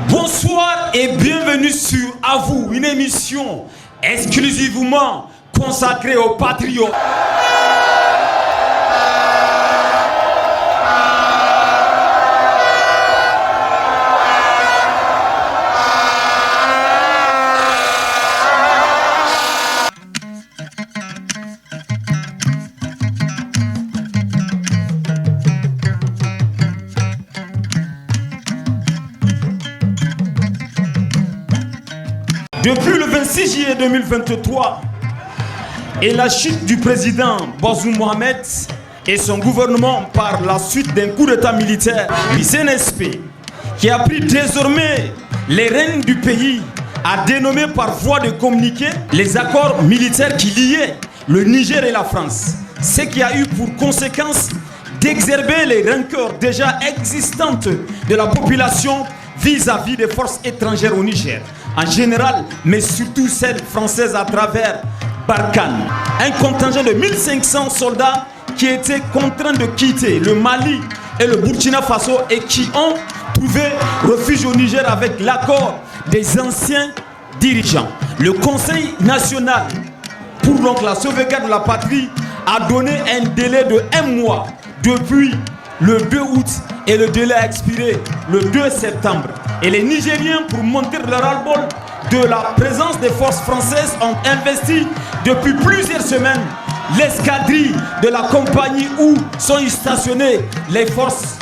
Bonsoir et bienvenue sur À vous, une émission exclusivement consacrée aux patriotes. Depuis le 26 juillet 2023 et la chute du président Bazoum Mohamed et son gouvernement par la suite d'un coup d'état militaire, le CNSP, qui a pris désormais les rênes du pays, a dénommé par voie de communiqué les accords militaires qui liaient le Niger et la France, ce qui a eu pour conséquence d'exerber les rancœurs déjà existantes de la population vis-à-vis des forces étrangères au Niger en général, mais surtout celles françaises à travers Barkhane. Un contingent de 1500 soldats qui étaient contraints de quitter le Mali et le Burkina Faso et qui ont trouvé refuge au Niger avec l'accord des anciens dirigeants. Le Conseil national pour donc la sauvegarde de la patrie a donné un délai de 1 mois depuis le 2 août et le délai a expiré le 2 septembre. Et les Nigériens, pour monter leur ras-le-bol de la présence des forces françaises, ont investi depuis plusieurs semaines l'escadrille de la compagnie où sont stationnées les forces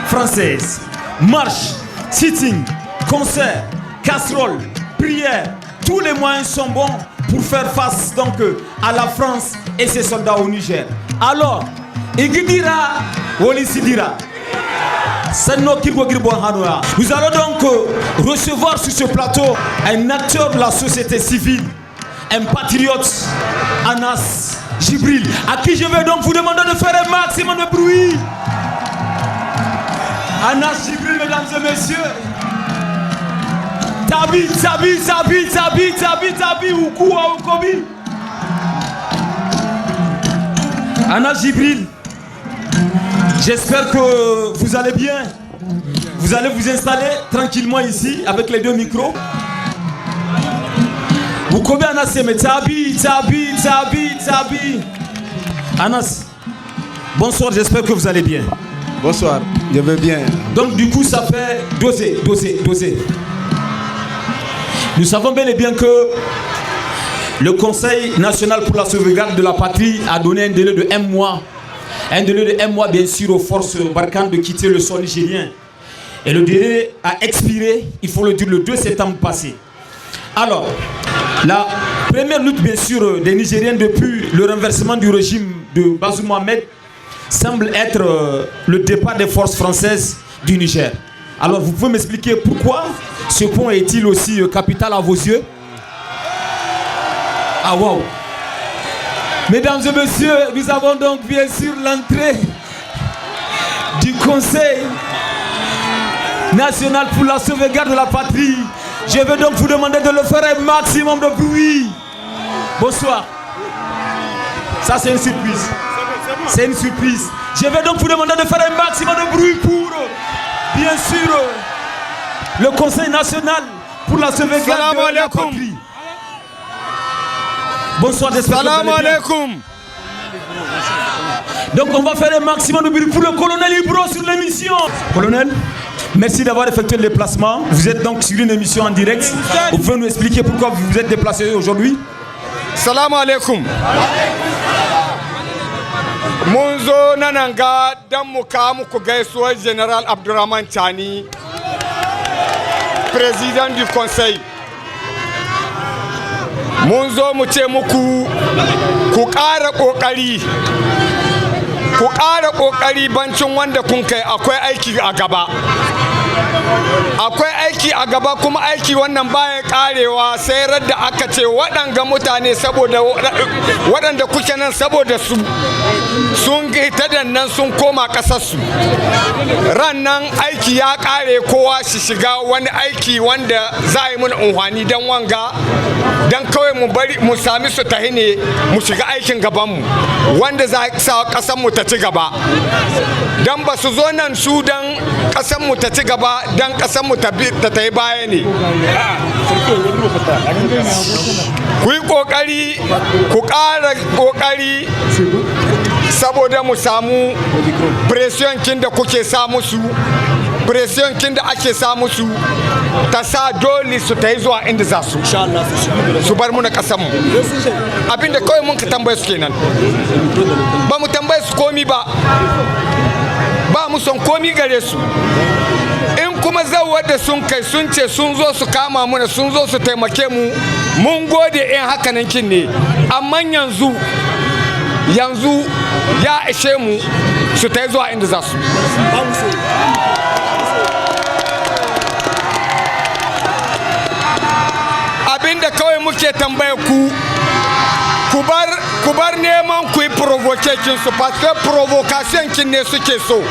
françaises. Marche, sitting, concert, casserole, prière, tous les moyens sont bons pour faire face donc à la France et ses soldats au Niger. Alors, Igidira, Wolisidira. Nous allons donc recevoir sur ce plateau un acteur de la société civile, un patriote, Anas Jibril, à qui je vais donc vous demander de faire un maximum de bruit. Anas Jibril, mesdames et messieurs. Tabi, Oukoua, Oukobi. Anas Jibril. J'espère que vous allez bien. Vous allez vous installer tranquillement ici avec les deux micros. Vous connaissez Anas, mais Tabi. Anas, bonsoir, j'espère que vous allez bien. Bonsoir, je vais bien. Donc du coup ça fait doser. Nous savons bel et bien que le Conseil national pour la sauvegarde de la patrie a donné un délai de 1 mois. Un délai de 1 mois, bien sûr, aux forces Barkhane de quitter le sol nigérien. Et le délai a expiré, il faut le dire, le 2 septembre passé. Alors, la première lutte, bien sûr, des Nigériens depuis le renversement du régime de Bazoum Mohamed semble être le départ des forces françaises du Niger. Alors, vous pouvez m'expliquer pourquoi ce point est-il aussi capital à vos yeux? Ah, waouh! Mesdames et messieurs, nous avons donc bien sûr l'entrée du Conseil national pour la sauvegarde de la patrie. Je vais donc vous demander de le faire un maximum de bruit. Bonsoir. Ça c'est une surprise. C'est une surprise. Je vais donc vous demander de faire un maximum de bruit pour, bien sûr, le Conseil national pour la sauvegarde de la patrie. Bonsoir, Salam alaikum. Donc on va faire un maximum de bruit pour le colonel Ibro sur l'émission. Colonel, merci d'avoir effectué le déplacement. Vous êtes donc sur une émission en direct. Vous pouvez nous expliquer pourquoi vous vous êtes déplacé aujourd'hui? Salam alaikum. Munzo nananga damuka muku gaisuwar Général Abdurrahman Chani, président du Conseil. Mun zo mu ce muku ku ƙara ƙoƙari bancin wanda kun kai akwai aiki a gaba. Akwai aiki a gaba kuma aiki wannan baya karewa sai radda aka ce waɗanga mutane saboda waɗanda kuke nan saboda su sun ta nan sun koma ƙasarsu. Ran nan aiki ya kare kowa shi shiga wani aiki wanda za a yi mun unhwani don wanga don kawai mu bari mu sami su tahi ne mu shiga aikin gabanmu wanda za a sa ƙasarmu ta ci gaba. Don ba su zo nan su don ƙasarmu ta ci gaba dan kasan mu ta yi baya ne. Ku yi kokari, ku ƙara kokari saboda mu samu pression kin da kuke sa musu, pression kin da ake sa musu ta sa dole su ta yi zuwa inda za su su bar mu na kasan mu. Abinda kawai mun ka tambaye su kenan, ba mu tambaye su komi ba, ba mu son komi gare su. In kuma zawar da sun kai sun ce sun zo su kama muna, sun zo su taimake mu, mun gode in hakanan kin ne, amma yanzu ya ishe mu su ta yi zuwa inda za su. Abinda kawai muke tambaye ku bar neman ku yi provocation su, parce que provocation kin ne suke so.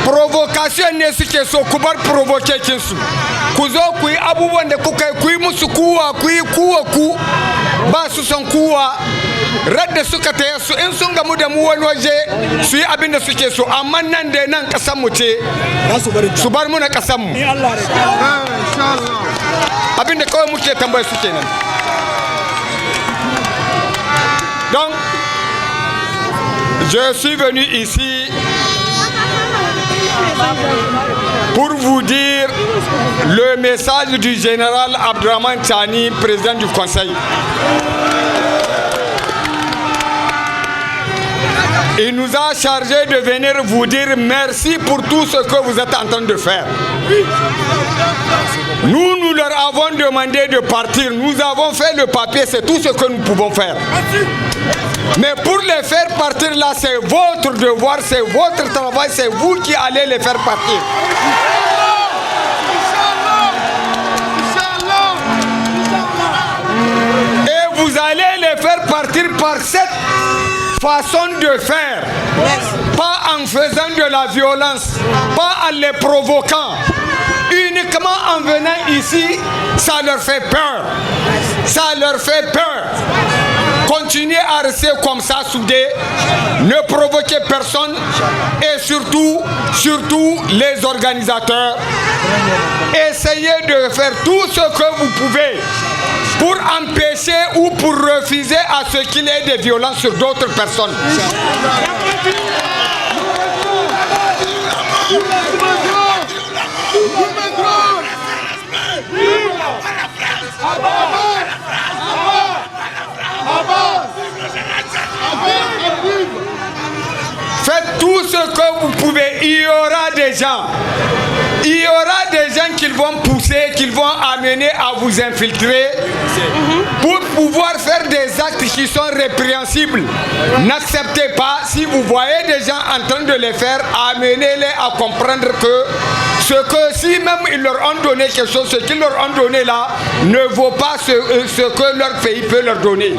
Provocation ne suke so, ku bar provocation su, ku zo ku yi abubuwan da kuka yi, ku yi musu kuwa, ku yi kuwa ku ba su son kuwa. Radda suka taya su in sun gamu da mu wani waje su yi abin da suke so, amma nan da nan kasan mu ce su bar mu na kasan mu. Abin da kawai muke tambaye su kenan. Donc je suis venu ici pour vous dire le message du général Abdourahmane Tchani, président du Conseil. Il nous a chargé de venir vous dire merci pour tout ce que vous êtes en train de faire. Nous leur avons demandé de partir. Nous avons fait le papier, c'est tout ce que nous pouvons faire. Mais pour les faire partir là, c'est votre devoir, c'est votre travail, c'est vous qui allez les faire partir. Et vous allez les faire partir par cette façon de faire, pas en faisant de la violence, pas en les provoquant. Uniquement en venant ici, ça leur fait peur. Ça leur fait peur. Continuez à rester comme ça soudés, ne provoquez personne et surtout les organisateurs. Essayez de faire tout ce que vous pouvez pour empêcher ou pour refuser à ce qu'il y ait des violences sur d'autres personnes. Faites tout ce que vous pouvez. Il y aura des gens qui vont pousser, qui vont amener à vous infiltrer pour pouvoir faire des actes qui sont répréhensibles. N'acceptez pas. Si vous voyez des gens en train de les faire, amenez-les à comprendre que si même ils leur ont donné quelque chose, ce qu'ils leur ont donné là ne vaut pas ce que leur pays peut leur donner.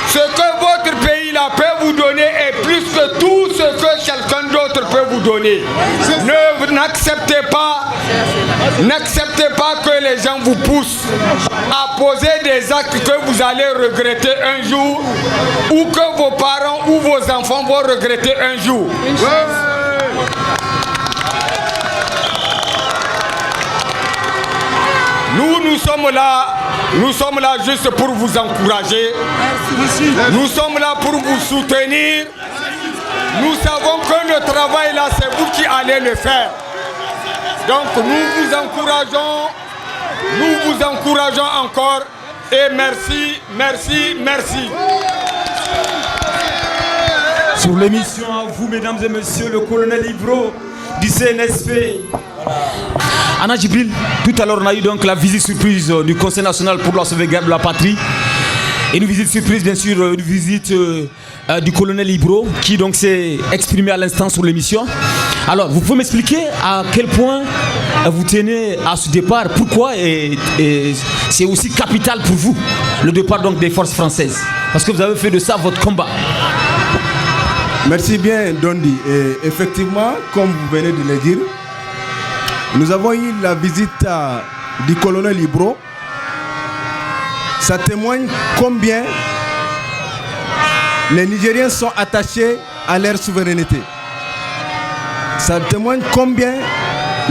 Ce que votre pays là peut vous donner est plus que tout ce que quelqu'un d'autre peut vous donner. N'acceptez pas que les gens vous poussent à poser des actes que vous allez regretter un jour, ou que vos parents ou vos enfants vont regretter un jour. Nous sommes là juste pour vous encourager. Nous sommes là pour vous soutenir. Nous savons que le travail là, c'est vous qui allez le faire. Donc nous vous encourageons encore et merci. Sur l'émission à vous, mesdames et messieurs, le colonel Ibro du CNSP. Anna Djibril, tout à l'heure on a eu donc la visite surprise du Conseil national pour la sauvegarde de la patrie. Et une visite surprise, bien sûr, une visite du colonel Ibro qui donc s'est exprimé à l'instant sur l'émission. Alors, vous pouvez m'expliquer à quel point vous tenez à ce départ, pourquoi et c'est aussi capital pour vous, le départ donc des forces françaises, parce que vous avez fait de ça votre combat. Merci bien, Dondi. Et effectivement, comme vous venez de le dire, nous avons eu la visite du colonel Ibro. Ça témoigne combien les Nigériens sont attachés à leur souveraineté. Ça témoigne combien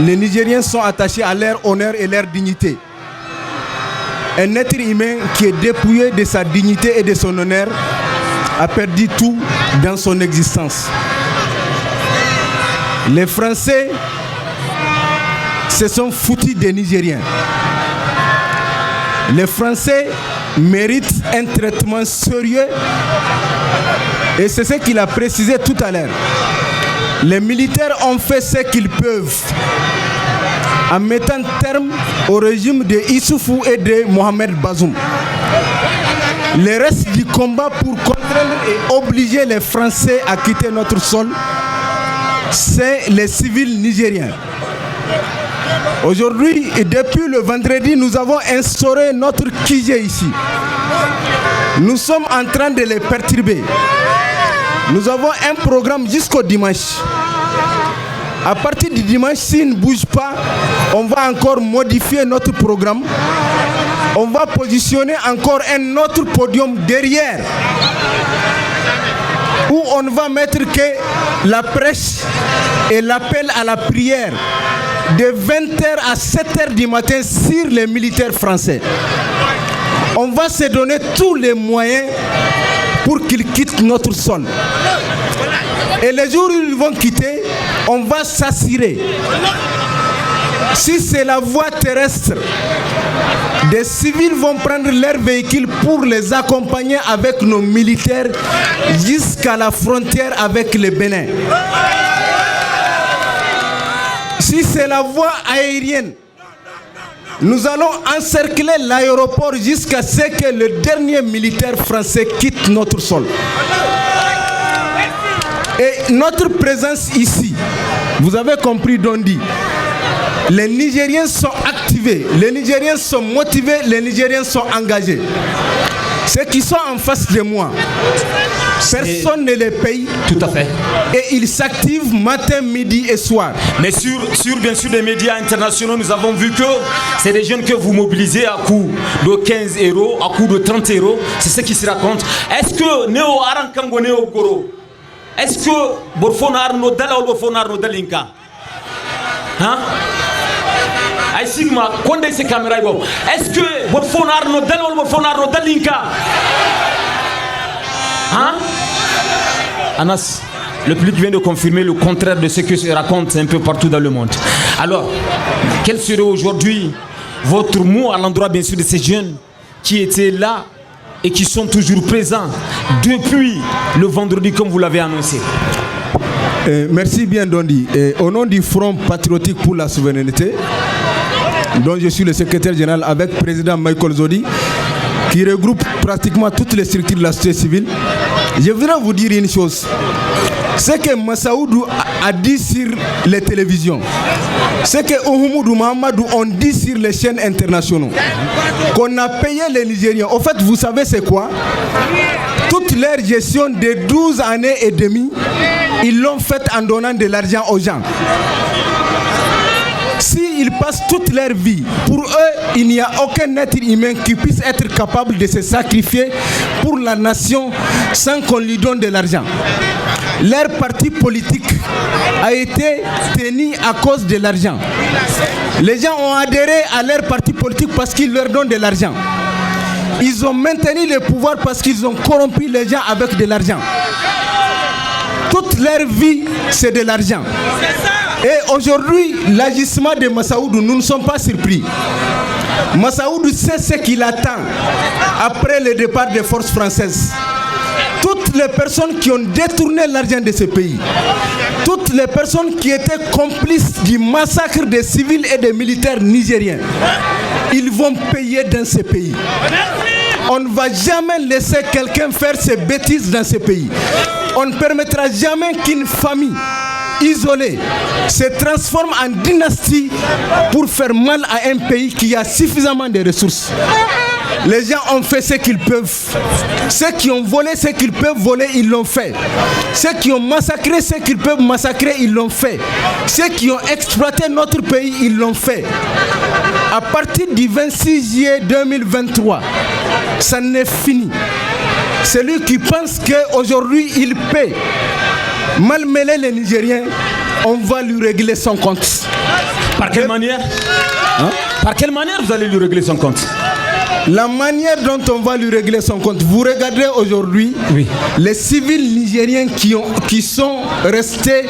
les Nigériens sont attachés à leur honneur et leur dignité. Un être humain qui est dépouillé de sa dignité et de son honneur a perdu tout dans son existence. Les Français se sont foutus des Nigériens. Les Français méritent un traitement sérieux et c'est ce qu'il a précisé tout à l'heure. Les militaires ont fait ce qu'ils peuvent en mettant terme au régime de Issoufou et de Mohamed Bazoum. Le reste du combat pour contraindre et obliger les Français à quitter notre sol, c'est les civils nigériens. Aujourd'hui et depuis le vendredi, nous avons instauré notre QG ici. Nous sommes en train de les perturber. Nous avons un programme jusqu'au dimanche. À partir du dimanche, s'ils ne bougent pas, on va encore modifier notre programme. On va positionner encore un autre podium derrière, où on va mettre que la prêche et l'appel à la prière de 20h à 7h du matin sur les militaires français. On va se donner tous les moyens pour qu'ils quittent notre sol. Et les jours où ils vont quitter, on va s'assurer. Si c'est la voie terrestre, des civils vont prendre leurs véhicules pour les accompagner avec nos militaires jusqu'à la frontière avec le Bénin. Si c'est la voie aérienne, nous allons encercler l'aéroport jusqu'à ce que le dernier militaire français quitte notre sol. Et notre présence ici, vous avez compris Dondi, les Nigériens sont activés, les Nigériens sont motivés, les Nigériens sont engagés. Ceux qui sont en face de moi, personne ne les paye. Tout à fait. Et ils s'activent matin, midi et soir. Mais sur bien sûr des médias internationaux, nous avons vu que c'est des jeunes que vous mobilisez à coût de 15 euros, à coût de 30 euros. C'est ce qui se raconte. Est-ce que Néo Arankango Néo Goro, est-ce que Borfonar no Dala ou Borfonar no Dalinka? Hein? Ay Sigma, quand est-ce caméra est-ce que Borfonar no Dala ou Borfonar no Dalinka? Hein? Anas, le public vient de confirmer le contraire de ce que se raconte un peu partout dans le monde. Alors, quel serait aujourd'hui votre mot à l'endroit bien sûr de ces jeunes qui étaient là et qui sont toujours présents depuis le vendredi comme vous l'avez annoncé? Merci bien Dondi. Au nom du Front patriotique pour la souveraineté, dont je suis le secrétaire général avec le président Michael Zodi, qui regroupe pratiquement toutes les structures de la société civile, je voudrais vous dire une chose. Ce que Massaoudou a dit sur les télévisions, ce que Oumoudou Mahamadou ont dit sur les chaînes internationales, qu'on a payé les Nigériens. Au fait, vous savez c'est quoi? Toute leur gestion de 12 années et demie, ils l'ont faite en donnant de l'argent aux gens. S'ils passent toute leur vie, pour eux, il n'y a aucun être humain qui puisse être capable de se sacrifier pour la nation sans qu'on lui donne de l'argent. Leur parti politique a été tenu à cause de l'argent. Les gens ont adhéré à leur parti politique parce qu'ils leur donnent de l'argent. Ils ont maintenu le pouvoir parce qu'ils ont corrompu les gens avec de l'argent. Toute leur vie, c'est de l'argent. Et aujourd'hui, l'agissement de Massaoudou, nous ne sommes pas surpris. Massaoudou sait ce qu'il attend après le départ des forces françaises. Toutes les personnes qui ont détourné l'argent de ce pays, toutes les personnes qui étaient complices du massacre des civils et des militaires nigériens, ils vont payer dans ce pays. On ne va jamais laisser quelqu'un faire ses bêtises dans ce pays. On ne permettra jamais qu'une famille isolée se transforme en dynastie pour faire mal à un pays qui a suffisamment de ressources. Les gens ont fait ce qu'ils peuvent. Ceux qui ont volé ce qu'ils peuvent voler, ils l'ont fait. Ceux qui ont massacré ce qu'ils peuvent massacrer, ils l'ont fait. Ceux qui ont exploité notre pays, ils l'ont fait. À partir du 26 juillet 2023, ça n'est fini. Celui qui pense qu'aujourd'hui il paie, malmêler les Nigériens, on va lui régler son compte. Par quelle manière Par quelle manière vous allez lui régler son compte? La manière dont on va lui régler son compte, vous regardez aujourd'hui les civils nigériens qui sont restés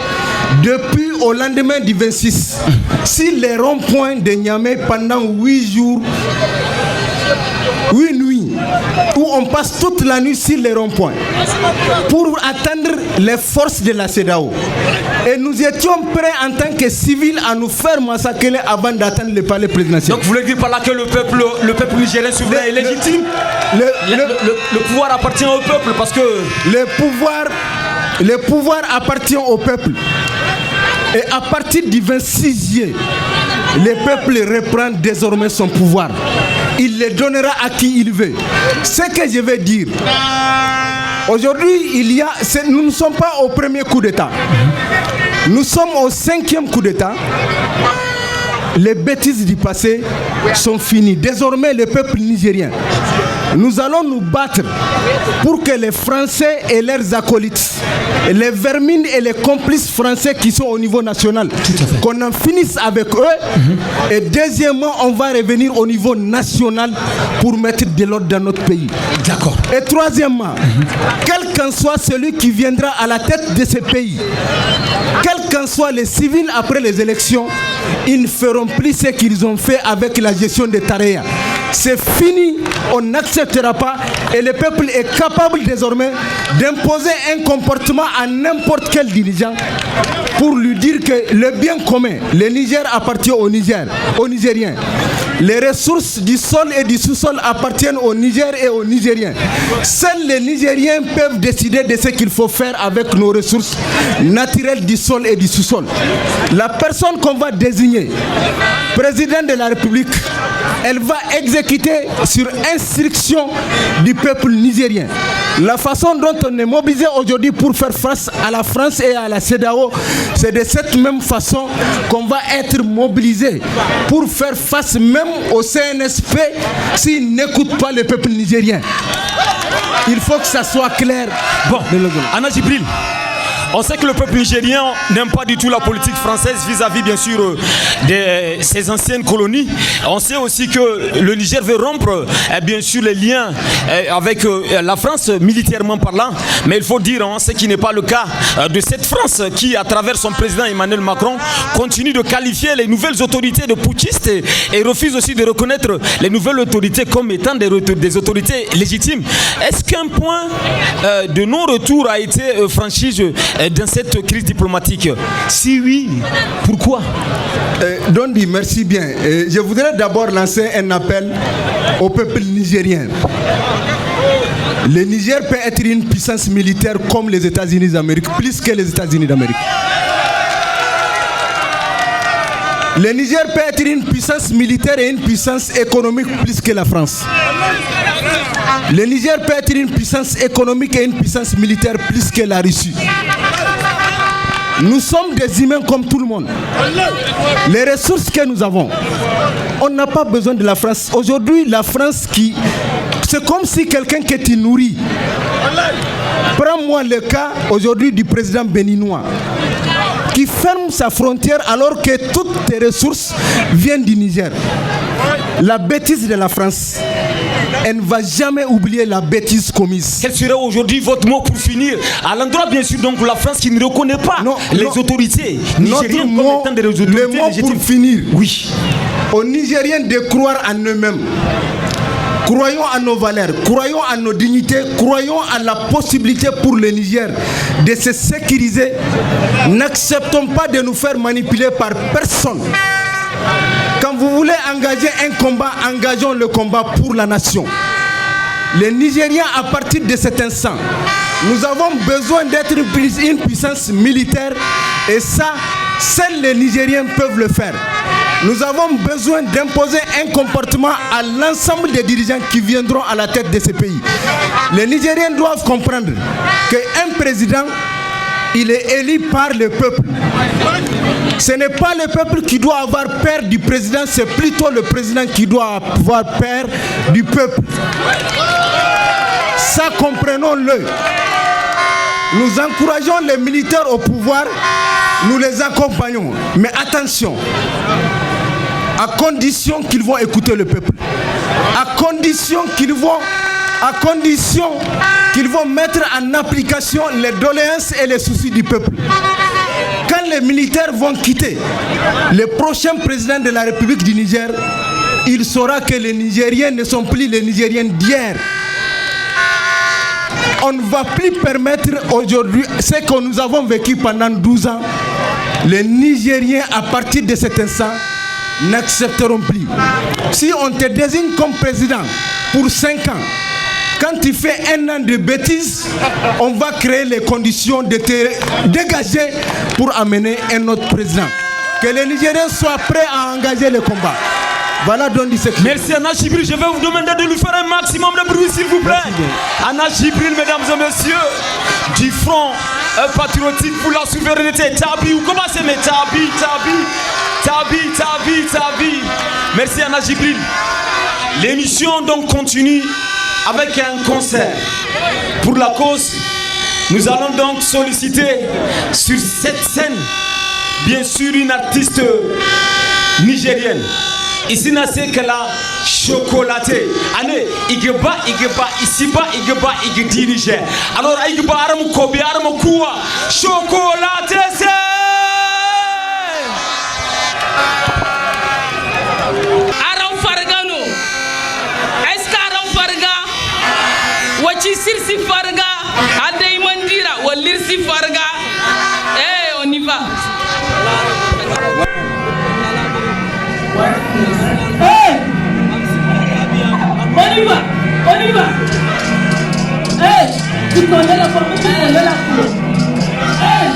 depuis au lendemain du 26. Si les ronds-points de Niamey pendant 8 jours, 8 nuits, où on passe toute la nuit sur les ronds-points pour attendre les forces de la CEDEAO. Et nous étions prêts en tant que civils à nous faire massacrer avant d'atteindre le palais présidentiel. Donc vous voulez dire par là que le peuple nigérien souverain est légitime? Le pouvoir appartient au peuple parce que... Le pouvoir appartient au peuple. Et à partir du 26 juillet, le peuple reprend désormais son pouvoir. Il le donnera à qui il veut. Ce que je veux dire, aujourd'hui, nous ne sommes pas au premier coup d'État. Nous sommes au 5e coup d'État. Les bêtises du passé sont finies. Désormais, le peuple nigérien, nous allons nous battre pour que les Français et leurs acolytes, les vermines et les complices français qui sont au niveau national, qu'on en finisse avec eux. Et deuxièmement, on va revenir au niveau national pour mettre de l'ordre dans notre pays. D'accord. Et troisièmement, quel qu'en soit celui qui viendra à la tête de ce pays, quels qu'en soient les civils après les élections, ils ne feront plus ce qu'ils ont fait avec la gestion des Tareya. C'est fini, on n'acceptera pas et le peuple est capable désormais d'imposer un comportement à n'importe quel dirigeant pour lui dire que le bien commun, le Niger appartient au Niger, aux Nigériens. Les ressources du sol et du sous-sol appartiennent au Niger et aux Nigériens. Seuls les Nigériens peuvent décider de ce qu'il faut faire avec nos ressources naturelles du sol et du sous-sol. La personne qu'on va désigner, président de la République, elle va exécuter sur instruction du peuple nigérien. La façon dont on est mobilisé aujourd'hui pour faire face à la France et à la CEDEAO, c'est de cette même façon qu'on va être mobilisé pour faire face même au CNSP s'il n'écoute pas le peuple nigérien. Il faut que ça soit clair. Bon, Anna Djibril, on sait que le peuple nigérien n'aime pas du tout la politique française vis-à-vis bien sûr de ses anciennes colonies. On sait aussi que le Niger veut rompre bien sûr les liens avec la France militairement parlant. Mais il faut dire ce qui n'est pas le cas de cette France qui, à travers son président Emmanuel Macron, continue de qualifier les nouvelles autorités de putschistes et refuse aussi de reconnaître les nouvelles autorités comme étant des autorités légitimes. Est-ce qu'un point de non-retour a été franchi dans cette crise diplomatique? Si oui, pourquoi? Dondi, merci bien. Je voudrais d'abord lancer un appel au peuple nigérien. Le Niger peut être une puissance militaire comme les États-Unis d'Amérique, plus que les États-Unis d'Amérique. Le Niger peut être une puissance militaire et une puissance économique plus que la France. Le Niger peut être une puissance économique et une puissance militaire plus que la Russie. Nous sommes des humains comme tout le monde. Les ressources que nous avons, on n'a pas besoin de la France. Aujourd'hui, la France c'est comme si quelqu'un qui te nourrit. Prends-moi le cas aujourd'hui du président béninois qui ferme sa frontière alors que toutes tes ressources viennent du Niger. La bêtise de la France, elle ne va jamais oublier la bêtise commise. Quel serait aujourd'hui votre mot pour finir? À l'endroit bien sûr donc la France qui ne reconnaît pas les autorités nigériennes comme étant des autorités légitimes. Le mot pour finir, oui, aux Nigériens de croire en eux-mêmes. Croyons à nos valeurs, croyons à nos dignités, croyons à la possibilité pour le Niger de se sécuriser. N'acceptons pas de nous faire manipuler par personne. Quand vous voulez engager un combat, engageons le combat pour la nation. Les Nigériens, à partir de cet instant, nous avons besoin d'être une puissance militaire et ça, seuls les Nigériens peuvent le faire. Nous avons besoin d'imposer un comportement à l'ensemble des dirigeants qui viendront à la tête de ce pays. Les Nigériens doivent comprendre qu'un président, il est élu par le peuple. Ce n'est pas le peuple qui doit avoir peur du président, c'est plutôt le président qui doit avoir peur du peuple. Ça, comprenons-le. Nous encourageons les militaires au pouvoir, nous les accompagnons. Mais attention, à condition qu'ils vont écouter le peuple, à condition qu'ils vont mettre en application les doléances et les soucis du peuple. Quand les militaires vont quitter, le prochain président de la République du Niger, il saura que les Nigériens ne sont plus les Nigériens d'hier. On ne va plus permettre aujourd'hui ce que nous avons vécu pendant 12 ans. Les Nigériens, à partir de cet instant, n'accepteront plus. Si on te désigne comme président pour 5 ans, quand tu fais 1 an de bêtises, on va créer les conditions de te dégager pour amener un autre président. Que les Nigériens soient prêts à engager le combat. Voilà donc du secret. Merci Anna Jibril, je vais vous demander de lui faire un maximum de bruit s'il vous plaît. Anna Jibril, mesdames et messieurs, du front patriotique pour la souveraineté. Tabi, ou comment c'est mais Tabi. Merci Anna Jibril. L'émission donc continue avec un concert. Pour la cause, nous allons donc solliciter sur cette scène, bien sûr, une artiste nigérienne. Ici, c'est que la chocolatée. Allez, Igeba, ici-bas, Igeba, Igedi Niger. Alors, Igeba, Aram Kobi, Aram Koua, chocolaté, c'est. Aram Fargano. Est-ce qu'Aram Farga? Wachi Sirsi Farga? Adei Mandira, ou Lirsi Farga? Eh, on y va. On y va. Hey, tu connais la forme, tu connais la couleur. Hey.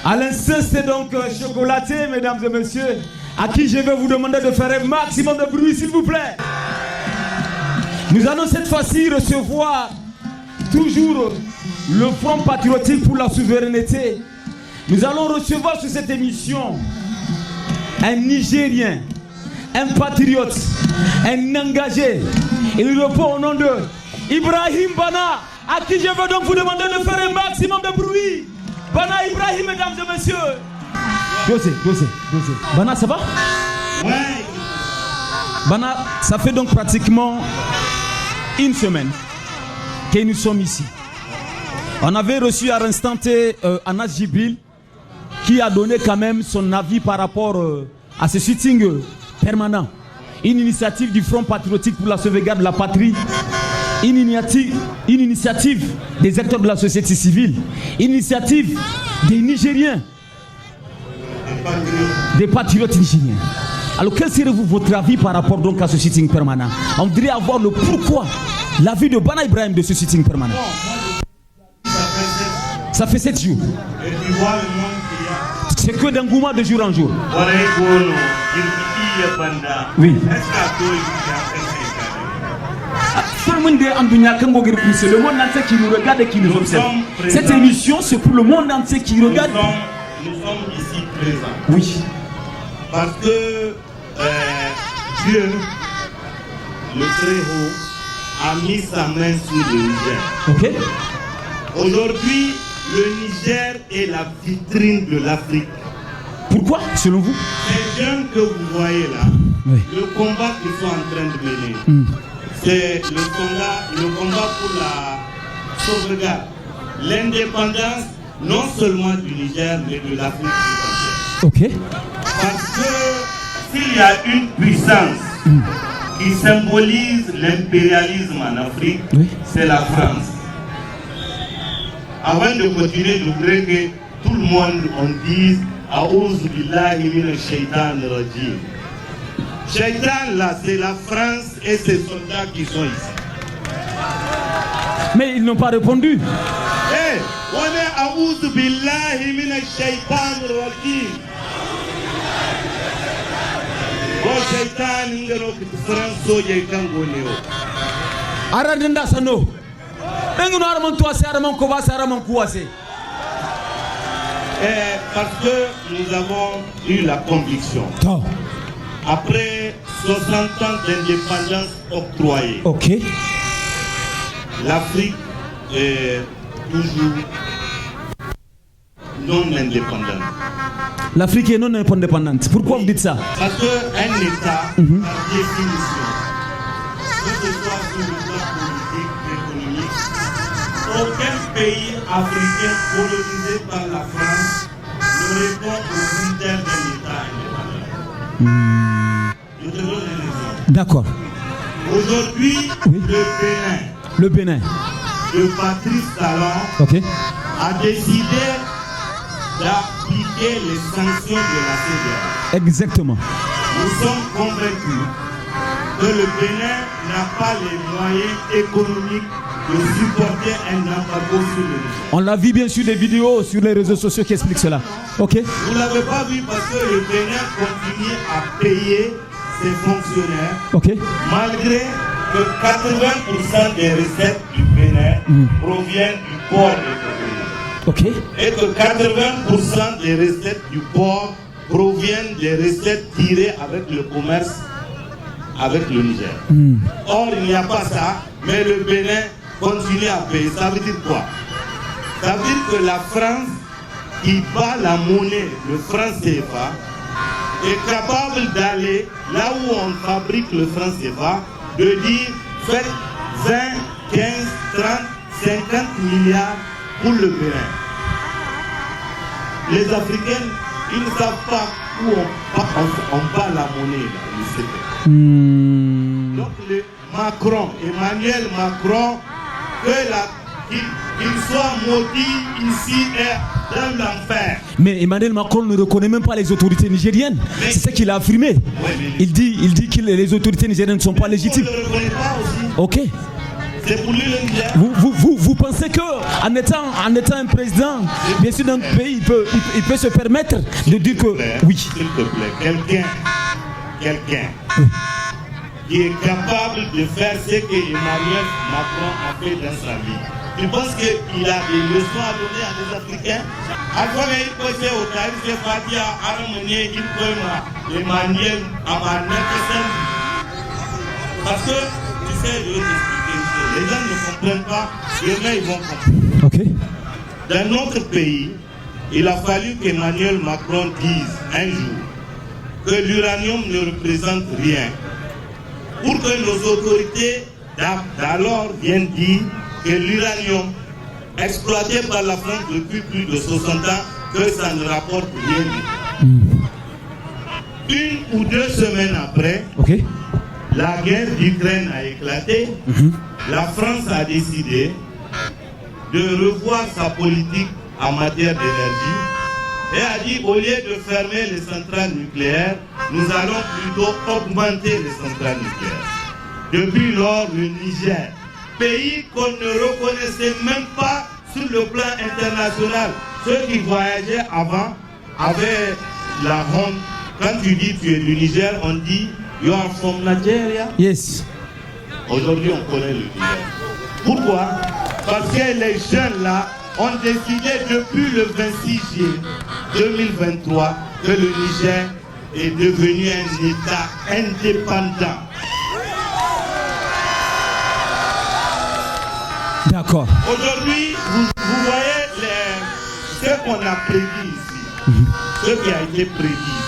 À l'instant, c'est donc chocolaté, mesdames et messieurs, à qui je vais vous demander de faire un maximum de bruit, s'il vous plaît. Nous allons cette fois-ci recevoir toujours le Front patriotique pour la souveraineté. Nous allons recevoir sur cette émission un Nigérien, un patriote, un engagé. Il répond au nom de Ibrahim Bana, à qui je veux donc vous demander de faire un maximum de bruit. Bana Ibrahim, mesdames et messieurs. Dosé. Bana, ça va? Ouais. Bana, ça fait donc pratiquement une semaine que nous sommes ici. On avait reçu à l'instant T Anna Jibril qui a donné quand même son avis par rapport à ce sitting permanent. Une initiative du Front patriotique pour la sauvegarde de la patrie, une initiative des acteurs de la société civile, une initiative des Nigériens, des patriotes nigériens. Alors quel serait votre avis par rapport donc à ce sitting permanent? On voudrait avoir le pourquoi, l'avis de Bana Ibrahim de ce sitting permanent. Ça fait 7 jours. Et tu vois le monde qu'il y a. C'est que d'engouement de jour en jour. Oui. C'est le monde entier qui nous regarde et qui nous observe. Cette émission, c'est pour le monde entier qui regarde. Nous sommes ici présents. Oui. Parce que Dieu, le Très-Haut, a mis sa main sur le Niger. Ok. Aujourd'hui, le Niger est la vitrine de l'Afrique. Pourquoi, selon vous? Ces jeunes que vous voyez là, oui. Le combat qu'ils sont en train de mener, c'est le combat pour la sauvegarde, l'indépendance, non seulement du Niger, mais de l'Afrique tout entière. Ok. Parce que s'il y a une puissance qui symbolise l'impérialisme en Afrique, oui. C'est la France. Avant de continuer, je voudrais que tout le monde on dise A'ouzou billahi minash shaitanir rajim. Shaitan là, c'est la France et ses soldats qui sont ici. Mais ils n'ont pas répondu. Eh, on est A'ouzou billahi minash shaitanir rajim. Bon shaitan ngero ki France soje kango neo. Arandenda sano. Benguno arman toi c'est arman koba c'est arman kouase. Parce que nous avons eu la conviction. Après 60 ans d'indépendance octroyée, okay. L'Afrique est toujours non indépendante. L'Afrique est non indépendante. Pourquoi vous dites ça? Parce qu'un État, par définition, que ce soit sur le plan politique, économique, aucun pays africain colonisé par la France ne répond aux critères d'un État indépendant. Je te donne un exemple. D'accord. Aujourd'hui, oui. Le Bénin, de Patrice Talon, okay. A décidé d'appliquer les sanctions de la CEDEAO. Exactement. Nous sommes convaincus que le Bénin n'a pas les moyens économiques de supporter un embargo sur le Niger. On l'a vu bien sûr des vidéos sur les réseaux sociaux qui expliquent cela. Ok. Vous ne l'avez pas vu parce que le Bénin continue à payer ses fonctionnaires, okay. Malgré que 80% des recettes du Bénin proviennent du port de Cotonou. Okay. Et que 80% des recettes du port proviennent des recettes tirées avec le commerce avec le Niger. Or, il n'y a pas ça, mais le Bénin continue à payer. Ça veut dire quoi? Ça veut dire que la France, qui bat la monnaie, le franc CFA, est capable d'aller là où on fabrique le franc CFA, de dire faites 20, 15, 30, 50 milliards pour le Bénin. Les Africains, ils ne savent pas où on bat la monnaie, là, le CFA. Donc Emmanuel Macron, qu'il soit maudit ici et dans l'enfer. Mais Emmanuel Macron ne reconnaît même pas les autorités nigériennes. C'est ce qu'il a affirmé. Il dit que les autorités nigériennes ne sont pas légitimes. On ne le reconnaît pas aussi. Ok. C'est pour lui le Niger. Vous pensez qu'en étant un président, bien sûr d'un pays, il peut se permettre de dire que oui. S'il te plaît, quelqu'un qui est capable de faire ce que Emmanuel Macron a fait dans sa vie. Tu penses qu'il a des leçons à donner à des Africains? Parce que, tu sais, je vais t'expliquer une chose. Les gens ne comprennent pas, demain ils vont comprendre. Okay. Dans notre pays, il a fallu qu'Emmanuel Macron dise un jour que l'uranium ne représente rien. Pour que nos autorités d'alors viennent dire que l'uranium exploité par la France depuis plus de 60 ans que ça ne rapporte rien. Une ou 2 semaines après, la guerre d'Ukraine a éclaté. La France a décidé de revoir sa politique en matière d'énergie et a dit au lieu de fermer les centrales nucléaires, nous allons plutôt augmenter les centrales nucléaires. Depuis lors, le Niger, pays qu'on ne reconnaissait même pas sur le plan international, ceux qui voyageaient avant avaient la honte. Quand tu dis tu es du Niger, on dit you are from Nigeria. Yes. Aujourd'hui, on connaît le Niger. Pourquoi? Parce que les jeunes là ont décidé depuis le 26 juillet 2023 que le Niger est devenu un État indépendant. D'accord. Aujourd'hui, vous voyez ce qu'on a prédit ici, ce qui a été prédit.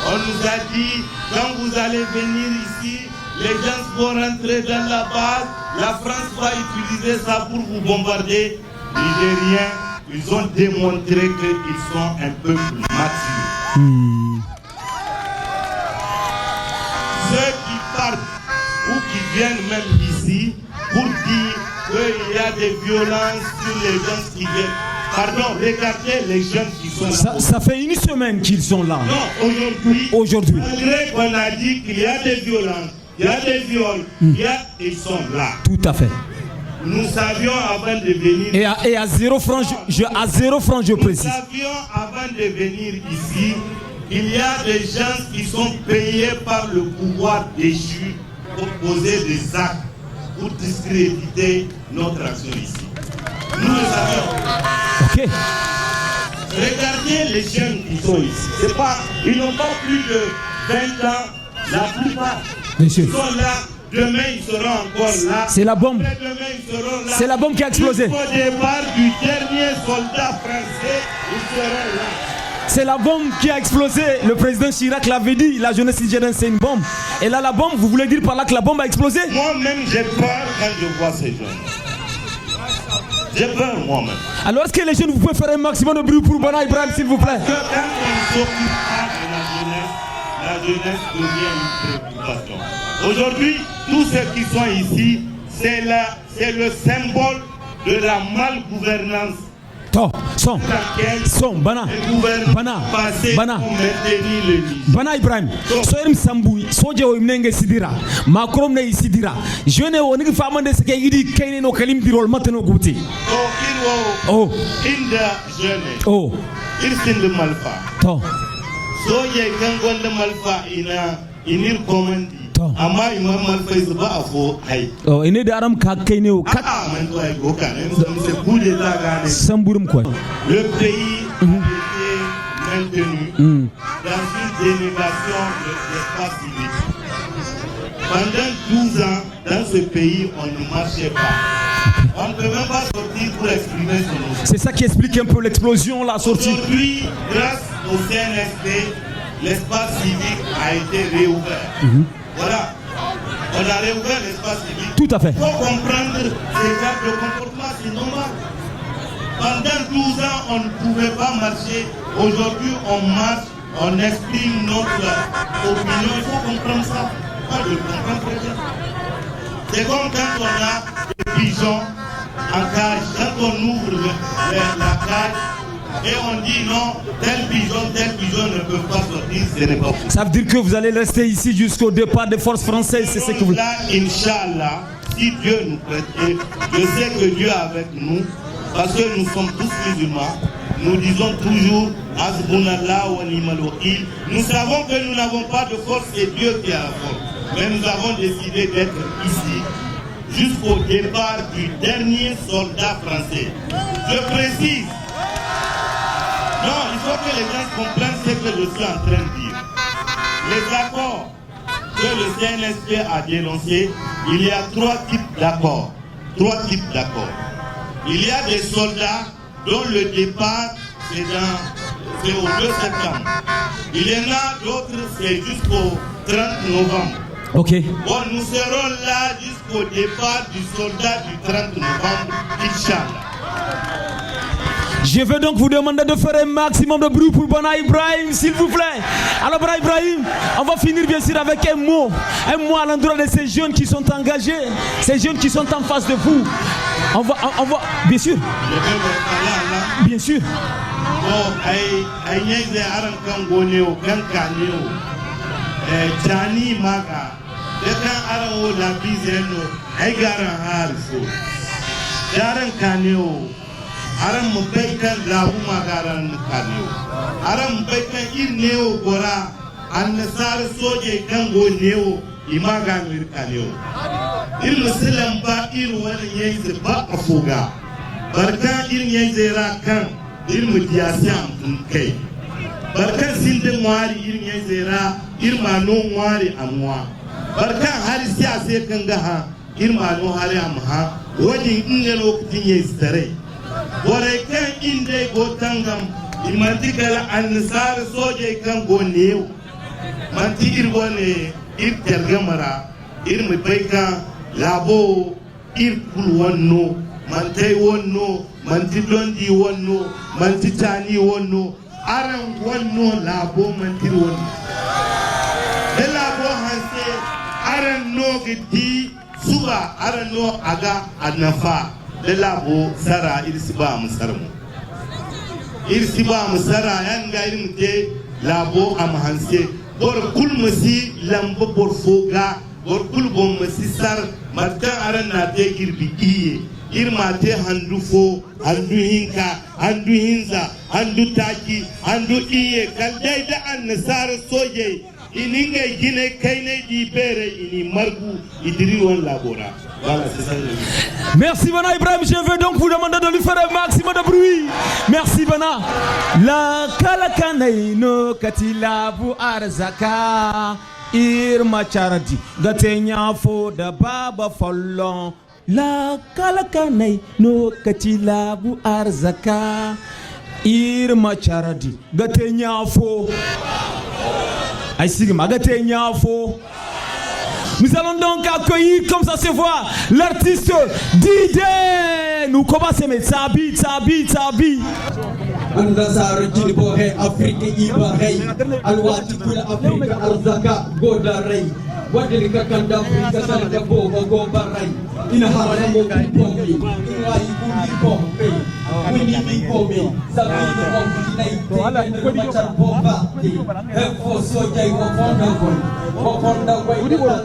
On nous a dit, quand vous allez venir ici, les gens vont rentrer dans la base, la France va utiliser ça pour vous bombarder. Nigériens, ils ont démontré qu'ils sont un peuple mature. Ceux qui partent ou qui viennent même ici pour dire qu'il y a des violences sur les gens qui viennent. Pardon, regardez les jeunes qui sont là. Ça fait une semaine qu'ils sont là. Non, aujourd'hui. Malgré qu'on a dit qu'il y a des violences, il y a des viols, ils sont là. Tout à fait. Nous savions avant de venir. Et à 0 francs, je précise. Nous savions avant de venir ici qu'il y a des gens qui sont payés par le pouvoir déchu pour poser des actes pour discréditer notre action ici. Nous le savions. Ok. Regardez les jeunes qui sont ici. Ils n'ont pas plus de 20 ans, la plupart. Monsieur. Ils sont là. Demain, ils seront encore là. C'est la bombe. Demain, ils seront là. C'est la bombe qui a explosé. Au départ du dernier soldat français, ils seront là. C'est la bombe qui a explosé. Le président Chirac l'avait dit. La jeunesse nigérienne, c'est une bombe. Et là, la bombe, vous voulez dire par là que la bombe a explosé? Moi-même, j'ai peur quand je vois ces jeunes. J'ai peur moi-même. Alors, est-ce que les jeunes, vous pouvez faire un maximum de bruit pour Bana Ibrahim, s'il vous plaît? Parce que quand on ne s'occupe pas de la jeunesse devient une préoccupation. Aujourd'hui, tous ceux qui sont ici, c'est le symbole de la malgouvernance. Bana Ibrahim soyrim sambu soje o mnenge sidira makrom ne sidira jeune o ngi famande se yidi kayne no kalim dirol matano guti inda jeune il sin le malfa soje gangon de malfa inir komandi amma imam malfa is ba afo hay ine da aram ka kayne o kat man to ay go kan se boule ta gane samburum ko le pays a été maintenu dans une dénégation de l'espace civique. Pendant 12 ans, dans ce pays, on ne marchait pas. On ne peut même pas sortir pour exprimer son opinion. C'est ça qui explique un peu l'explosion, la sortie. Aujourd'hui, grâce au CNSP, l'espace civique a été réouvert. Voilà. On a réouvert l'espace civique. Tout à fait. Il faut comprendre ces actes de comportement, c'est normal. Pendant 12 ans, on ne pouvait pas marcher. Aujourd'hui, on marche, on exprime notre opinion. Il faut comprendre ça. Moi, je le comprends très bien. C'est comme quand on a des pigeons en cage. Quand on ouvre la cage et on dit non, tel pigeon ne peut pas sortir, ce n'est pas possible. Ça veut dire que vous allez rester ici jusqu'au départ des forces françaises, c'est ce que vous... Là, Inch'Allah, si Dieu nous prête, et je sais que Dieu est avec nous, parce que nous sommes tous musulmans, nous disons toujours Hasbunallah wa ni'mal wakil. Nous savons que nous n'avons pas de force, c'est Dieu qui a la force. Mais nous avons décidé d'être ici jusqu'au départ du dernier soldat français. Je précise. Non, il faut que les gens comprennent ce que je suis en train de dire. Les accords que le CNSP a dénoncés, il y a 3 types d'accords. 3 types d'accords. Il y a des soldats dont le départ c'est au 2 septembre. Il y en a d'autres, c'est jusqu'au 30 novembre. Ok. Bon, nous serons là jusqu'au départ du soldat du 30 novembre, Inch'Allah. Je vais donc vous demander de faire un maximum de bruit pour Bana Ibrahim, s'il vous plaît. Alors Bana Ibrahim, on va finir bien sûr avec un mot à l'endroit de ces jeunes qui sont engagés, ces jeunes qui sont en face de vous. On va, bien sûr. Bien sûr. Aram mubaikan lahu magaran kaneo aram mubaikan irneo gora annasar soje kango neo imagan wir kaneo il muslim ba ir wani yayi ba afuga barka ir yayi zera kan ir mudiyasam kai barka sinde mwari ir yayi zera ir manu mwari amwa barka har siyase kan gaha ir manu hari amha wajin ingelo kutin yayi stare bore kan inde go tangam imanti kala ansar soje kan go new manti irgone ir tergamara ir mbaika labo ir kul wonno mantai wonno manti dondi wonno manti tani wonno aran wonno labo manti wonno de labo hanse aran no gidi suba aran no aga anafa de labo sara irsiba musarmu yanga irimte labo amhanse bor kul masi lambo bor foga bor kul bom masi sar matka aran na te girbi iye irma te handu fo handu hinka handu hinza handu taki handu iye kaldai da annasar soje ininga gine kaine di bere ini margu idiri won labora. Voilà, c'est ça. Merci Bana Ibrahim, je veux donc vous demander de lui faire un maximum de bruit. Merci Bana. La kalakane no katila bu arzaka irma charadi gatenya fo da baba follon. La kalakane no katila bu arzaka irma charadi gatenya fo. Ay sigma gatenya fo. Nous allons donc accueillir, comme ça se voit, l'artiste DJ. Nous commençons avec Sabi. Andasar jilbo he Afrika iba hey alwati kula Afrika arzaka goda ray wadili kakanda Afrika sanda boba goba ray ina haramo kumpomi ina ikuni pompe wini bikomi sabini pompi na machar bomba hefo soja waponda wai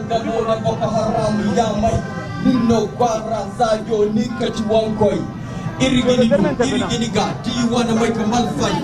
tanga bona boko haram yamai nino kwara zajo nikati wankoi irigini ga do you wanna make a malfight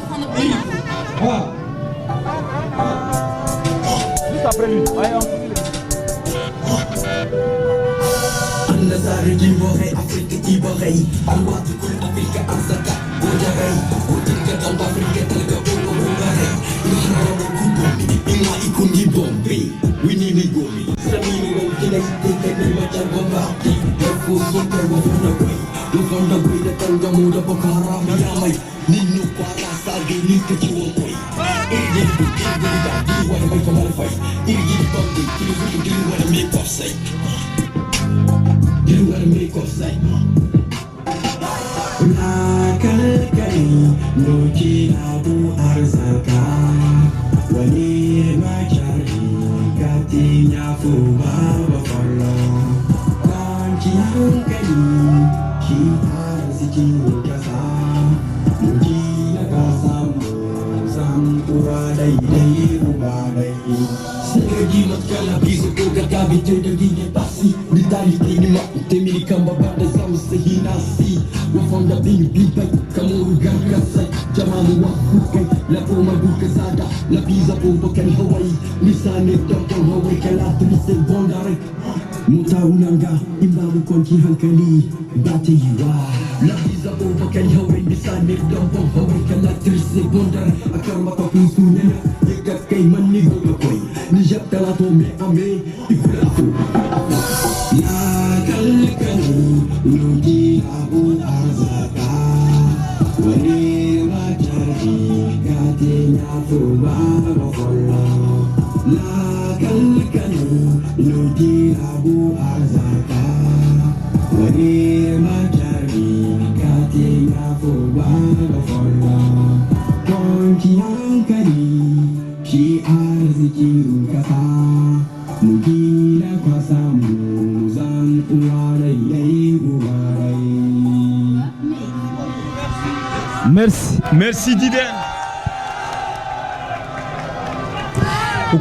Andasar jimbo hey Afrika iba hey alwatu kul Afrika arzaka goda hey utilka tamba Afrika talaga boba hey iharamu kumpomi ina ikuni bombe winini gomi samini wokina iteke machar bomba hefo sote wafuna kwai Ufanda gwida tanga muda boko haram yamai Nino kwara sage nika chiwokoi Irgini da do you wanna make a malfight Irgini bambi do you wanna make offside Do you wanna make offside Nakalkai Noki abu arzaka Wani machari Kati nyafu baba follow Kanchi hankali Kita sikiwo kasa Muji na kasa mo Samtura daidai ubadai Sekerji matkala bisu koga gabi Terdegine pasi Ditali tini makute milikamba Bada zamu sehinasi Wafanda bini bibai Kamu rugan kasai Jamamu wakukai Lapo mabuka sada Lapiza pompokan Hawaii Misane tokong Hawaii Kalatu lise bondare Mutaunanga Imbamu konki hankali Bate yiwa Lapiza pompokan Hawaii Misane tokong Hawaii Kalatu lise bondare Akarma kopin sunena Yegat kay manigo makoy Nijap talato me ame Ifulafu Nakalkani Nuji abu arzaka Wani machari Gati nyafu baba follow Nakalkani Nuji abu arzaka Wani machari Gati nyafu baba follow da kwasa mu zan uwarai yayi gubarai. Merci. Merci Diden. On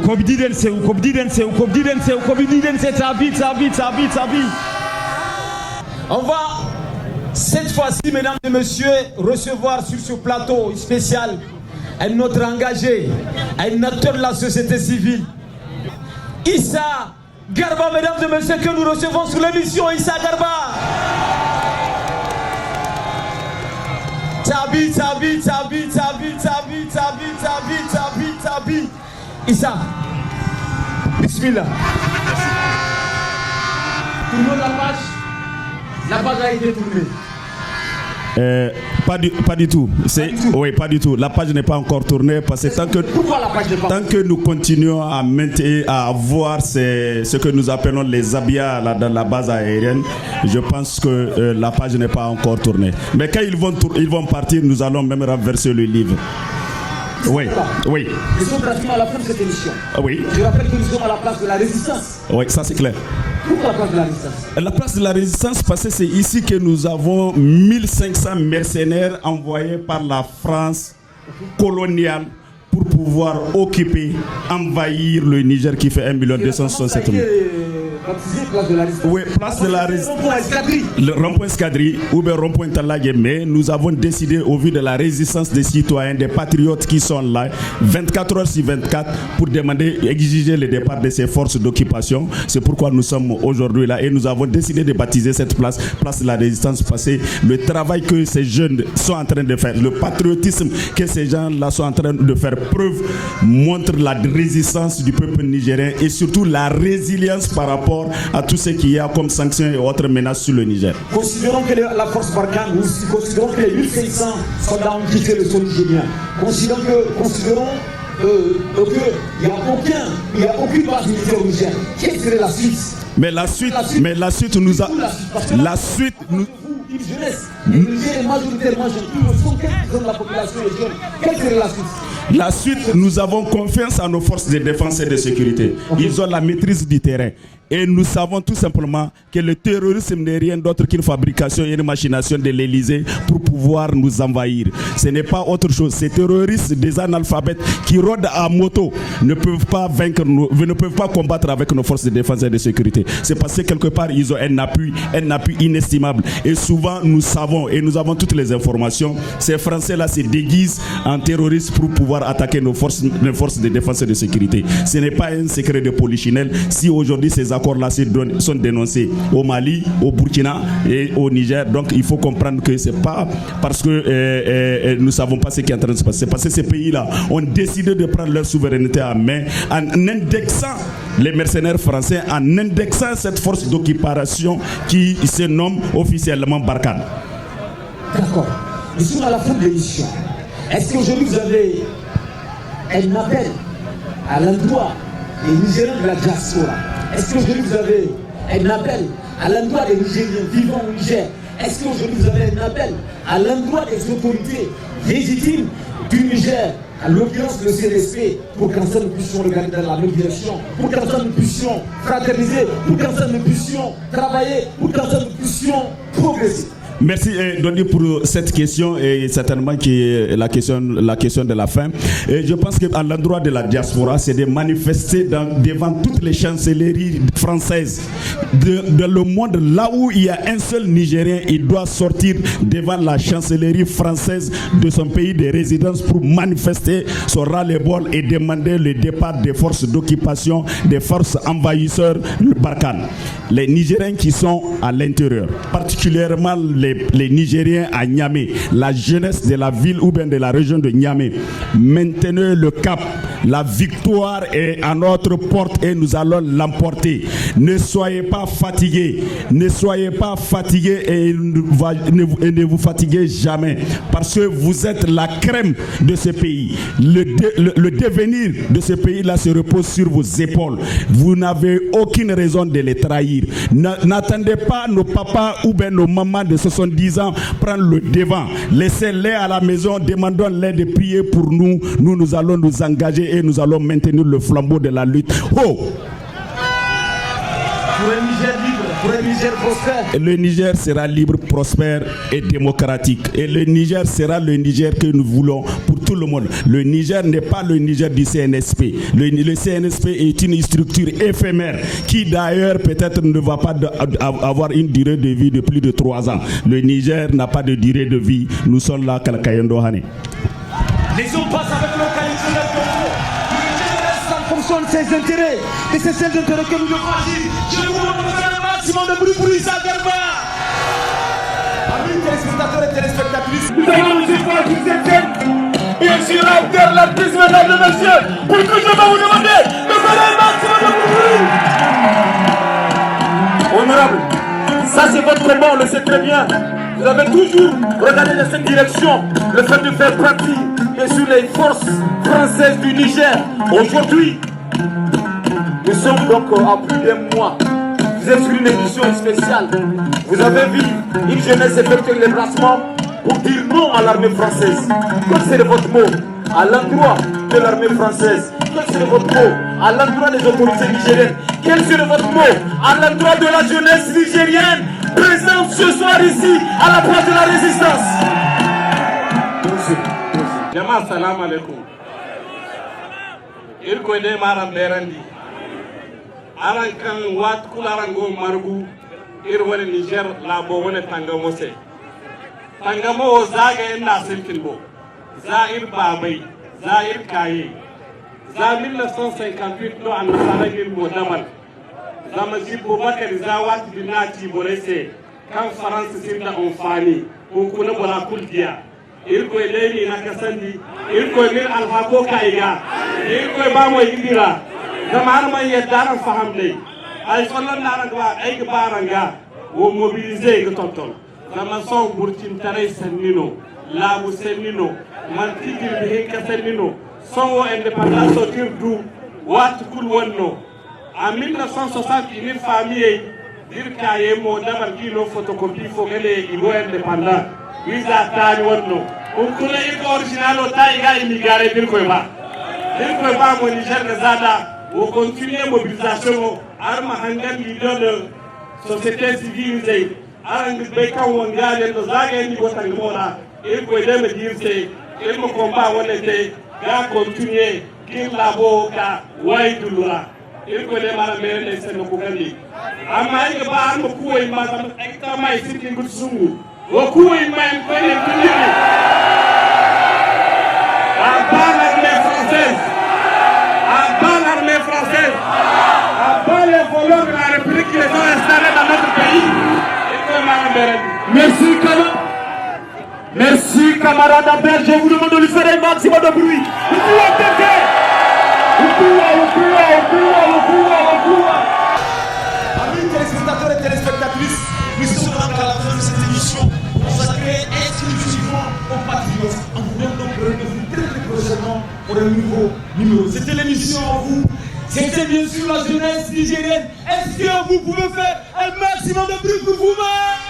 va cette fois-ci, mesdames et messieurs, recevoir sur ce plateau spécial un autre engagé, un acteur de la société civile, Issa Garba, mesdames et messieurs, que nous recevons sur l'émission. Issa Garba. Tabi. Issa, bismillah. Tournons la page. La page a été tournée. Pas du tout. Oui, pas du tout. La page n'est pas encore tournée parce que tant que nous continuons à voir ce que nous appelons les habillards dans la base aérienne, je pense que la page n'est pas encore tournée. Mais quand ils vont partir, nous allons même renverser le livre. Oui. Nous sommes pratiquement à la fin de cette émission. Oui. Je rappelle que nous sommes à la place de la Résistance. Oui, ça c'est clair. Pourquoi la place de la Résistance? La place de la Résistance, parce que c'est ici que nous avons 1500 mercenaires envoyés par la France coloniale pour pouvoir occuper, envahir le Niger qui fait 1 267 000. Place de la Résistance. Oui, place de la Résistance. Le rond-point Escadrille ou bien rond-point Talagé. Mais nous avons décidé, au vu de la résistance des citoyens, des patriotes qui sont là, 24 heures sur 24, pour demander, exiger le départ de ces forces d'occupation. C'est pourquoi nous sommes aujourd'hui là et nous avons décidé de baptiser cette place de la Résistance, parce que le travail que ces jeunes sont en train de faire, le patriotisme que ces gens-là sont en train de faire preuve, montre la résistance du peuple nigérien et surtout la résilience par rapport à tout ce qu'il y a comme sanctions et autres menaces sur le Niger. Considérons que la force Barkhane, nous considérons que les 1500 soldats ont quitté le sol nigérien. Considérons qu'il n'y a aucune base militaire au Niger. Quelle serait la suite? Mais la suite nous a... La suite nous... Une jeunesse. Le Niger est majoritairement jeune. 75% de la population est jeune. Quelle serait la suite? La suite, nous avons confiance à nos forces de défense et de sécurité. Ils ont la maîtrise du terrain. Et nous savons tout simplement que le terrorisme n'est rien d'autre qu'une fabrication et une machination de l'Élysée pour pouvoir nous envahir. Ce n'est pas autre chose. Ces terroristes, des analphabètes qui rôdent à moto, ne peuvent pas vaincre, ne peuvent pas combattre avec nos forces de défense et de sécurité. C'est parce que quelque part, ils ont un appui inestimable. Et souvent, nous savons et nous avons toutes les informations. Ces Français-là se déguisent en terroristes pour pouvoir attaquer nos forces de défense et de sécurité. Ce n'est pas un secret de polichinelle. Si aujourd'hui ces accords-là sont dénoncés au Mali, au Burkina et au Niger, donc il faut comprendre que c'est pas parce que nous savons pas ce qui est en train de se passer. C'est parce que ces pays-là ont décidé de prendre leur souveraineté en main en indexant les mercenaires français, en indexant cette force d'occupation qui se nomme officiellement Barkhane. D'accord. Nous sommes à la fin de l'émission. Est-ce qu'aujourd'hui vous avez un appel à l'endroit des Nigériens de la diaspora? Est-ce qu'aujourd'hui vous avez un appel à l'endroit des Nigériens vivant au Niger? Est-ce qu'aujourd'hui vous avez un appel à l'endroit des autorités légitimes du Niger, à l'occurrence le CNSP, pour qu'ensemble nous puissions regarder dans la même direction, pour qu'ensemble nous puissions fraterniser, pour qu'ensemble nous puissions travailler, pour qu'ensemble nous puissions progresser? Merci Doni pour cette question et certainement qui est la question de la fin. Et je pense qu'à l'endroit de la diaspora, c'est de manifester devant toutes les chancelleries françaises dans le monde, là où il y a un seul Nigérien, il doit sortir devant la chancellerie française de son pays de résidence pour manifester son ras-le-bol et demander le départ des forces d'occupation, des forces envahisseurs Barkhane. Les Nigériens qui sont à l'intérieur, particulièrement les Nigériens à Niamey, la jeunesse de la ville ou bien de la région de Niamey, maintenez le cap. La victoire est à notre porte et nous allons l'emporter. Ne soyez pas fatigués. Ne soyez pas fatigués et ne vous fatiguez jamais. Parce que vous êtes la crème de ce pays. Le devenir de ce pays-là se repose sur vos épaules. Vous n'avez aucune raison de les trahir. N'attendez pas nos papas ou bien nos mamans de 70 ans prendre le devant. Laissez-les à la maison, demandons-les de prier pour nous. Nous allons nous engager et nous allons maintenir le flambeau de la lutte. Oh! Pour un Niger libre, pour un Niger prospère. Le Niger sera libre, prospère et démocratique. Et le Niger sera le Niger que nous voulons pour tout le monde. Le Niger n'est pas le Niger du CNSP. Le CNSP est une structure éphémère qui d'ailleurs peut-être ne va pas avoir une durée de vie de plus de 3 ans. Le Niger n'a pas de durée de vie. Nous sommes là, Kalakayendo Hane. Les hommes passent avec leur qualité de en fonction de ses intérêts. Et c'est ces intérêts que nous devons agir. Je vous demande de faire un maximum de bruit pour Issa Garba. Amis téléspectateurs et téléspectatrices, nous avons M. Paul qui s'aime. Bien sûr, l'artiste, mesdames et messieurs, pour que je vais vous demander de faire un maximum de bruit. Honorable, ça c'est votre combat, on le sait très bien. Vous avez toujours regardé dans cette direction, le fait de faire partie, bien sûr, les forces françaises du Niger. Aujourd'hui, nous sommes donc à plus d'un mois. Vous êtes sur une édition spéciale. Vous avez vu une jeunesse effectuer les placements pour dire non à l'armée française. Quel serait votre mot à l'endroit de l'armée française? Quel serait votre mot à l'endroit des autorités nigériennes? Quel serait votre mot à l'endroit de la jeunesse nigérienne présente ce soir ici à la place de la résistance? Jama'a salam alaikum. Irko ne maram berandi. Aran kan wat kularango margu irwani Niger labo wani tangamo se. Tangamo zaga ina silkin bo. Zair babai, zair kaye. Za 1958 no an saragin bo damal. Zama jibbo bakar za wat binati borese kan faransa sinda onfani ko kuna bola kulgiya. Irko leni na kasandi, irko min alhako kaiga, irko ba mo indira. Zamar man yaddaran fahamde. Ay sallan naranga ay baranga wo mobiliser ga tontol. Zama son burtin tare sannino, labu sannino, man tigir bi hinka sannino. Son wo indépendance tirdu wat kul wonno. En 1960, une famille dire qu'il mo dabar kilo photocopie faut que les indépendants. Visa tani wonno. Kula iko original o ta iga immigré dir ko ba. Dir ko ba mo Niger de Zada o continuer mobilisation arma hangal leader de société civile arang be kan wongale no zaga ni botang mola il ko dem dire c'est il mo combat wala te ga continuer kin labo ka waydulura il ko dem ala mere ne sen ko gandi amma iga ba arma kuwai ma zam ekta mai sikin gutsungu o kuwai mai ko ne tuniri à bas l'armée française, à bas les voleurs de la République qui les ont installés dans notre pays. Merci camarades Abel, je vous demande de lui faire un maximum de bruit. Amis téléspectateurs et téléspectatrices, nous sommes donc à la fin de cette émission consacrée exclusivement aux patriotes. On vous donne donc le rendez-vous très prochainement pour un nouveau numéro. C'était l'émission en vous. C'était bien sûr la jeunesse nigérienne. Est-ce que vous pouvez faire un maximum de bruit pour vous-même?